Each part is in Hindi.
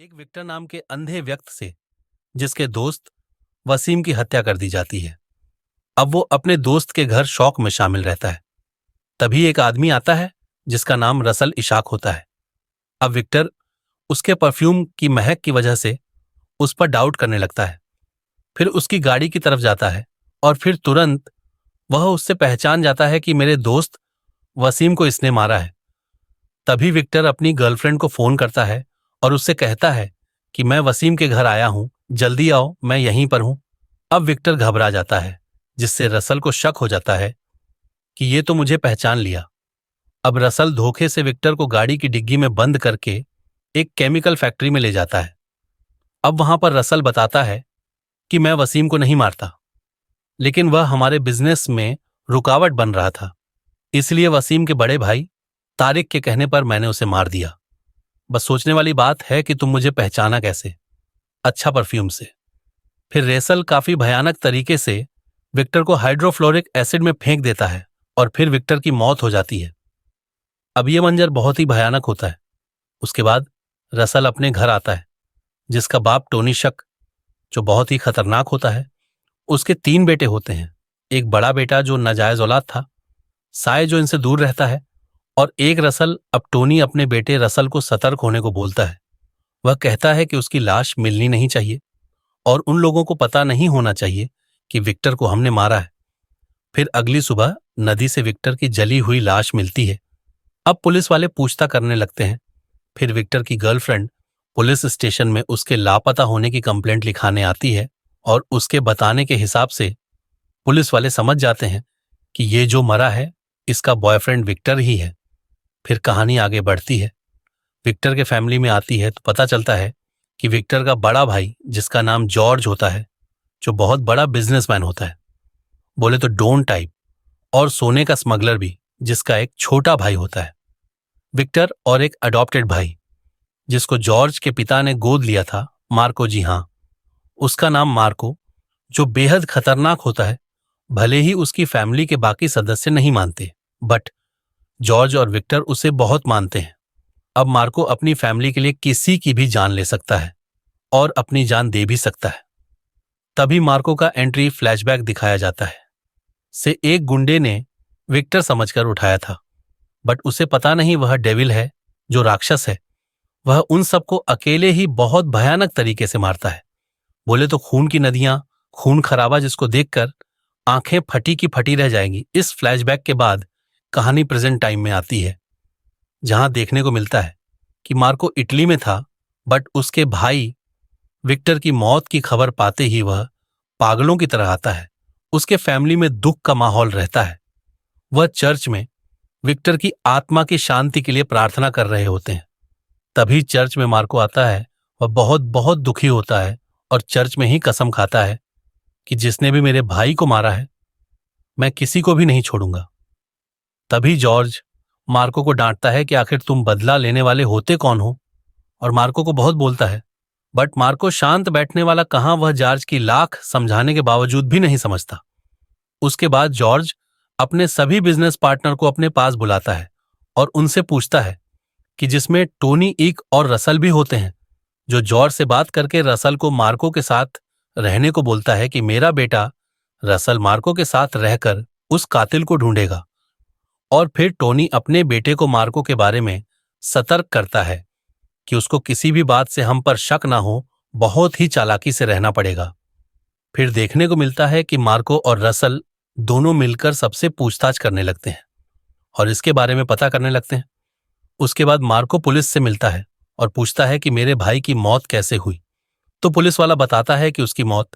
एक विक्टर नाम के अंधे व्यक्ति से जिसके दोस्त वसीम की हत्या कर दी जाती है। अब वो अपने दोस्त के घर शौक में शामिल रहता है। तभी एक आदमी आता है जिसका नाम रसल इशाक होता है। अब विक्टर उसके परफ्यूम की महक की वजह से उस पर डाउट करने लगता है। फिर उसकी गाड़ी की तरफ जाता है और फिर तुरंत वह उससे पहचान जाता है कि मेरे दोस्त वसीम को इसने मारा है। तभी विक्टर अपनी गर्लफ्रेंड को फोन करता है और उससे कहता है कि मैं वसीम के घर आया हूं, जल्दी आओ, मैं यहीं पर हूं। अब विक्टर घबरा जाता है, जिससे रसल को शक हो जाता है कि ये तो मुझे पहचान लिया। अब रसल धोखे से विक्टर को गाड़ी की डिग्गी में बंद करके एक केमिकल फैक्ट्री में ले जाता है। अब वहां पर रसल बताता है कि मैं वसीम को नहीं मारता, लेकिन वह हमारे बिजनेस में रुकावट बन रहा था, इसलिए वसीम के बड़े भाई तारिक के कहने पर मैंने उसे मार दिया। बस सोचने वाली बात है कि तुम मुझे पहचाना कैसे? अच्छा, परफ्यूम से। फिर रेसल काफी भयानक तरीके से विक्टर को हाइड्रोफ्लोरिक एसिड में फेंक देता है और फिर विक्टर की मौत हो जाती है। अब यह मंजर बहुत ही भयानक होता है। उसके बाद रसल अपने घर आता है, जिसका बाप टोनी शक, जो बहुत ही खतरनाक होता है। उसके 3 बेटे होते हैं। एक बड़ा बेटा जो नाजायज औलाद था, साय जो इनसे दूर रहता है, और एक रसल। अब टोनी अपने बेटे रसल को सतर्क होने को बोलता है। वह कहता है कि उसकी लाश मिलनी नहीं चाहिए और उन लोगों को पता नहीं होना चाहिए कि विक्टर को हमने मारा है। फिर अगली सुबह नदी से विक्टर की जली हुई लाश मिलती है। अब पुलिस वाले पूछता करने लगते हैं। फिर विक्टर की गर्लफ्रेंड पुलिस स्टेशन में उसके लापता होने की कंप्लेंट लिखाने आती है और उसके बताने के हिसाब से पुलिस वाले समझ जाते हैं कि ये जो मरा है इसका बॉयफ्रेंड विक्टर ही है। फिर कहानी आगे बढ़ती है, विक्टर के फैमिली में आती है तो पता चलता है कि विक्टर का बड़ा भाई, जिसका नाम जॉर्ज होता है, जो बहुत बड़ा बिजनेसमैन होता है, बोले तो डोन टाइप, और सोने का स्मगलर भी, जिसका एक छोटा भाई होता है। विक्टर और एक अडॉप्टेड भाई जिसको जॉर्ज के पिता ने गोद लिया था, मार्को, जी हाँ, उसका नाम मार्को, जो बेहद खतरनाक होता है। भले ही उसकी फैमिली के बाकी सदस्य नहीं मानते, बट जॉर्ज और विक्टर उसे बहुत मानते हैं। अब मार्को अपनी फैमिली के लिए किसी की भी जान ले सकता है और अपनी जान दे भी सकता है। तभी मार्को का एंट्री फ्लैशबैक दिखाया जाता है। से एक गुंडे ने विक्टर समझकर उठाया था, बट उसे पता नहीं वह डेविल है, जो राक्षस है। वह उन सबको अकेले ही बहुत भयानक तरीके से मारता है। बोले तो खून की नदियां, खून खराबा, जिसको देखकर आंखें फटी की फटी रह जाएंगी। इस फ्लैशबैक के बाद कहानी प्रेजेंट टाइम में आती है, जहां देखने को मिलता है कि मार्को इटली में था, बट उसके भाई विक्टर की मौत की खबर पाते ही वह पागलों की तरह आता है। उसके फैमिली में दुख का माहौल रहता है। वह चर्च में विक्टर की आत्मा की शांति के लिए प्रार्थना कर रहे होते हैं। तभी चर्च में मार्को आता है। वह बहुत बहुत दुखी होता है और चर्च में ही कसम खाता है कि जिसने भी मेरे भाई को मारा है, मैं किसी को भी नहीं छोड़ूंगा। तभी जॉर्ज मार्को को डांटता है कि आखिर तुम बदला लेने वाले होते कौन हो, और मार्को को बहुत बोलता है, बट मार्को शांत बैठने वाला कहां, वह जॉर्ज की लाख समझाने के बावजूद भी नहीं समझता। उसके बाद जॉर्ज अपने सभी बिजनेस पार्टनर को अपने पास बुलाता है और उनसे पूछता है कि जिसमें टोनी, ईक और रसल भी होते हैं, जो जॉर्ज से बात करके रसल को मार्को के साथ रहने को बोलता है कि मेरा बेटा रसल मार्को के साथ रहकर उस कातिल को ढूंढेगा। और फिर टोनी अपने बेटे को मार्को के बारे में सतर्क करता है कि उसको किसी भी बात से हम पर शक ना हो, बहुत ही चालाकी से रहना पड़ेगा। फिर देखने को मिलता है कि मार्को और रसल दोनों मिलकर सबसे पूछताछ करने लगते हैं और इसके बारे में पता करने लगते हैं। उसके बाद मार्को पुलिस से मिलता है और पूछता है कि मेरे भाई की मौत कैसे हुई। तो पुलिस वाला बताता है कि उसकी मौत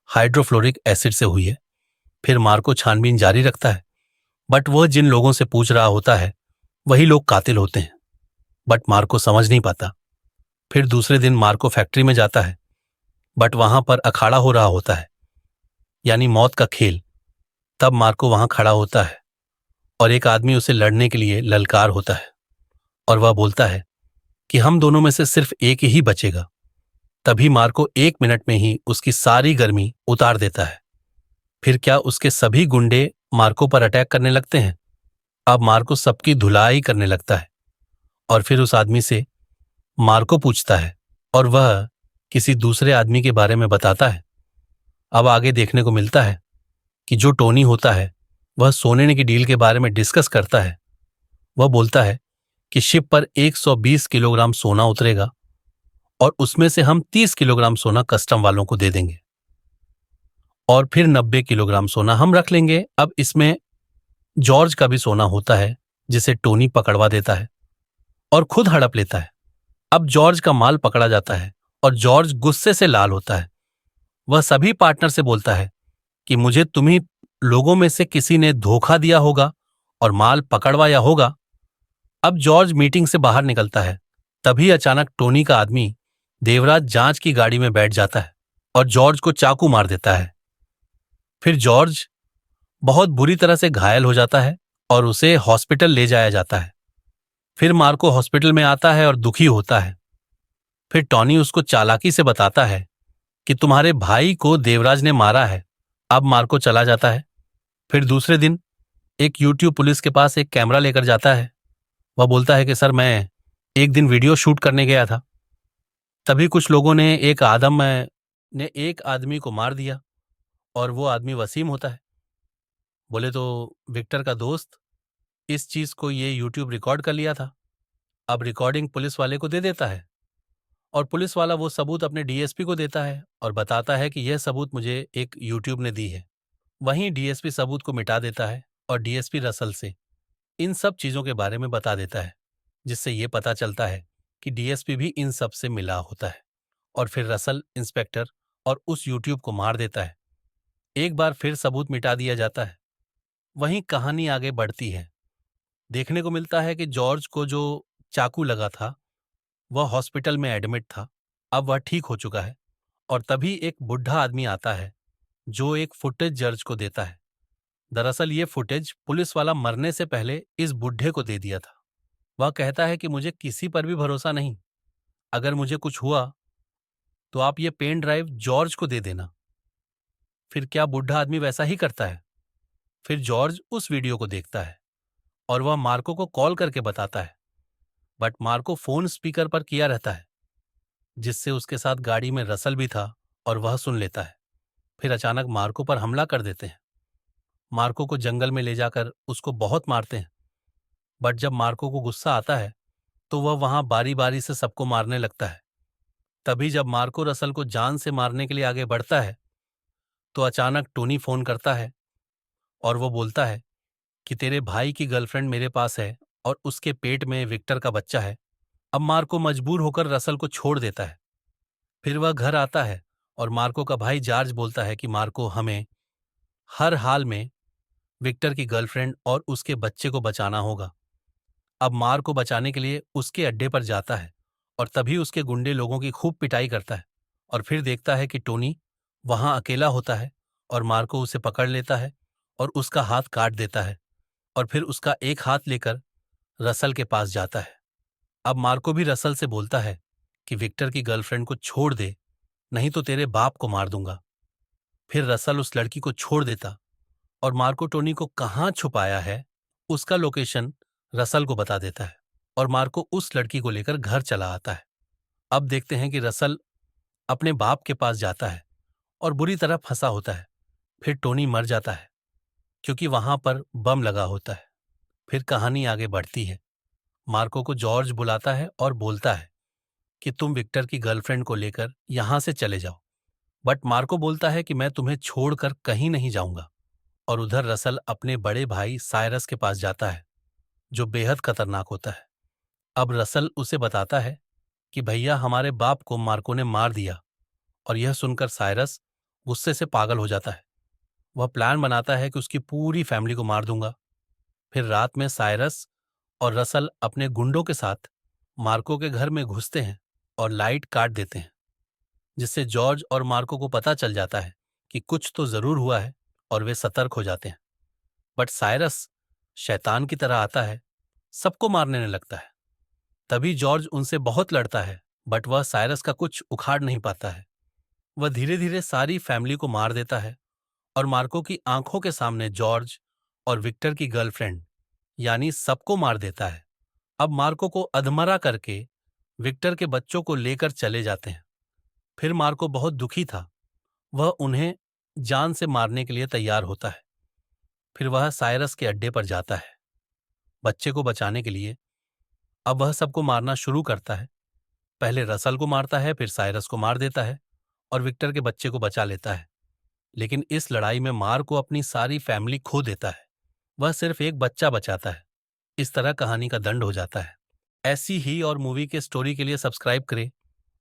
हाइड्रोफ्लोरिक एसिड से हुई है। फिर मार्को छानबीन जारी रखता है, बट वह जिन लोगों से पूछ रहा होता है वही लोग कातिल होते हैं, बट मार्को समझ नहीं पाता। फिर दूसरे दिन मार्को फैक्ट्री में जाता है, बट वहां पर अखाड़ा हो रहा होता है, यानी मौत का खेल। तब मार्को वहां खड़ा होता है और एक आदमी उसे लड़ने के लिए ललकार होता है और वह बोलता है कि हम दोनों में से सिर्फ एक ही बचेगा। तभी मार्को 1 मिनट में ही उसकी सारी गर्मी उतार देता है। फिर क्या उसके सभी गुंडे मार्को पर अटैक करने लगते हैं। अब मार्को सबकी धुलाई करने लगता है और फिर उस आदमी से मार्को पूछता है और वह किसी दूसरे आदमी के बारे में बताता है। अब आगे देखने को मिलता है कि जो टोनी होता है वह सोने की डील के बारे में डिस्कस करता है। वह बोलता है कि शिप पर 120 किलोग्राम सोना उतरेगा और उसमें से हम 30 किलोग्राम सोना कस्टम वालों को दे देंगे और फिर 90 किलोग्राम सोना हम रख लेंगे। अब इसमें जॉर्ज का भी सोना होता है जिसे टोनी पकड़वा देता है और खुद हड़प लेता है। अब जॉर्ज का माल पकड़ा जाता है और जॉर्ज गुस्से से लाल होता है। वह सभी पार्टनर से बोलता है कि मुझे तुम्ही लोगों में से किसी ने धोखा दिया होगा और माल पकड़वाया होगा। अब जॉर्ज मीटिंग से बाहर निकलता है। तभी अचानक टोनी का आदमी देवराज जांच की गाड़ी में बैठ जाता है और जॉर्ज को चाकू मार देता है। फिर जॉर्ज बहुत बुरी तरह से घायल हो जाता है और उसे हॉस्पिटल ले जाया जाता है। फिर मार्को हॉस्पिटल में आता है और दुखी होता है। फिर टॉनी उसको चालाकी से बताता है कि तुम्हारे भाई को देवराज ने मारा है। अब मार्को चला जाता है। फिर दूसरे दिन एक यूट्यूब पुलिस के पास एक कैमरा लेकर जाता है। वह बोलता है कि सर, मैं एक दिन वीडियो शूट करने गया था। तभी कुछ लोगों ने एक आदमी को मार दिया और वो आदमी वसीम होता है। बोले तो विक्टर का दोस्त इस चीज को ये यूट्यूब रिकॉर्ड कर लिया था। अब रिकॉर्डिंग पुलिस वाले को दे देता है और पुलिस वाला वो सबूत अपने डीएसपी को देता है और बताता है कि यह सबूत मुझे एक यूट्यूब ने दी है। वहीं डीएसपी सबूत को मिटा देता है और डीएसपी रसल से इन सब चीजों के बारे में बता देता है, जिससे ये पता चलता है कि डीएसपी भी इन सब से मिला होता है। और फिर रसल इंस्पेक्टर और उस यूट्यूब को मार देता है। एक बार फिर सबूत मिटा दिया जाता है। वहीं कहानी आगे बढ़ती है। देखने को मिलता है कि जॉर्ज को जो चाकू लगा था वह हॉस्पिटल में एडमिट था। अब वह ठीक हो चुका है और तभी एक बुढ़ा आदमी आता है जो एक फुटेज जॉर्ज को देता है। दरअसल ये फुटेज पुलिस वाला मरने से पहले इस बुढ़े को दे दिया था। वह कहता है कि मुझे किसी पर भी भरोसा नहीं, अगर मुझे कुछ हुआ तो आप ये पेन ड्राइव जॉर्ज को दे देना। फिर क्या बुढ़ा आदमी वैसा ही करता है? फिर जॉर्ज उस वीडियो को देखता है और वह मार्को को कॉल करके बताता है, बट मार्को फोन स्पीकर पर किया रहता है, जिससे उसके साथ गाड़ी में रसल भी था और वह सुन लेता है। फिर अचानक मार्को पर हमला कर देते हैं। मार्को को जंगल में ले जाकर उसको बहुत मारते हैं, बट जब मार्को को गुस्सा आता है तो वह वहां बारी बारी से सबको मारने लगता है। तभी जब मार्को रसल को जान से मारने के लिए आगे बढ़ता है तो अचानक टोनी फोन करता है और वो बोलता है कि तेरे भाई की गर्लफ्रेंड मेरे पास है और उसके पेट में विक्टर का बच्चा है। अब मार्को मजबूर होकर रसल को छोड़ देता है। फिर वह घर आता है और मार्को का भाई जॉर्ज बोलता है कि मार्को, हमें हर हाल में विक्टर की गर्लफ्रेंड और उसके बच्चे को बचाना होगा। अब मार को बचाने के लिए उसके अड्डे पर जाता है और तभी उसके गुंडे लोगों की खूब पिटाई करता है और फिर देखता है कि टोनी वहां अकेला होता है और मार्को उसे पकड़ लेता है और उसका हाथ काट देता है और फिर उसका एक हाथ लेकर रसल के पास जाता है। अब मार्को भी रसल से बोलता है कि विक्टर की गर्लफ्रेंड को छोड़ दे, नहीं तो तेरे बाप को मार दूंगा। फिर रसल उस लड़की को छोड़ देता और मार्को टोनी को कहाँ छुपाया है उसका लोकेशन रसल को बता देता है और मार्को उस लड़की को लेकर घर चला आता है। अब देखते हैं कि रसल अपने बाप के पास जाता है और बुरी तरह फंसा होता है। फिर टोनी मर जाता है क्योंकि वहां पर बम लगा होता है। फिर कहानी आगे बढ़ती है। मार्को को जॉर्ज बुलाता है और बोलता है कि तुम विक्टर की गर्लफ्रेंड को लेकर यहां से चले जाओ, बट मार्को बोलता है कि मैं तुम्हें छोड़कर कहीं नहीं जाऊंगा। और उधर रसल अपने बड़े भाई साइरस के पास जाता है जो बेहद खतरनाक होता है। अब रसल उसे बताता है कि भैया, हमारे बाप को मार्को ने मार दिया। और यह सुनकर साइरस गुस्से से पागल हो जाता है। वह प्लान बनाता है कि उसकी पूरी फैमिली को मार दूंगा। फिर रात में साइरस और रसल अपने गुंडों के साथ मार्को के घर में घुसते हैं और लाइट काट देते हैं, जिससे जॉर्ज और मार्को को पता चल जाता है कि कुछ तो जरूर हुआ है और वे सतर्क हो जाते हैं। बट साइरस शैतान की तरह आता है, सबको मारने लगता है। तभी जॉर्ज उनसे बहुत लड़ता है, बट वह साइरस का कुछ उखाड़ नहीं पाता है। वह धीरे धीरे सारी फैमिली को मार देता है और मार्को की आंखों के सामने जॉर्ज और विक्टर की गर्लफ्रेंड यानी सबको मार देता है। अब मार्को को अधमरा करके विक्टर के बच्चों को लेकर चले जाते हैं। फिर मार्को बहुत दुखी था। वह उन्हें जान से मारने के लिए तैयार होता है। फिर वह साइरस के अड्डे पर जाता है बच्चे को बचाने के लिए। अब वह सबको मारना शुरू करता है। पहले रसल को मारता है, फिर साइरस को मार देता है और विक्टर के बच्चे को बचा लेता है। लेकिन इस लड़ाई में मार्को अपनी सारी फैमिली खो देता है। वह सिर्फ एक बच्चा बचाता है। इस तरह कहानी का दंड हो जाता है। ऐसी ही और मूवी के स्टोरी के लिए सब्सक्राइब करें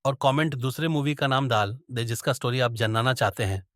और कमेंट दूसरे मूवी का नाम डाल दे जिसका स्टोरी आप जानना चाहते हैं।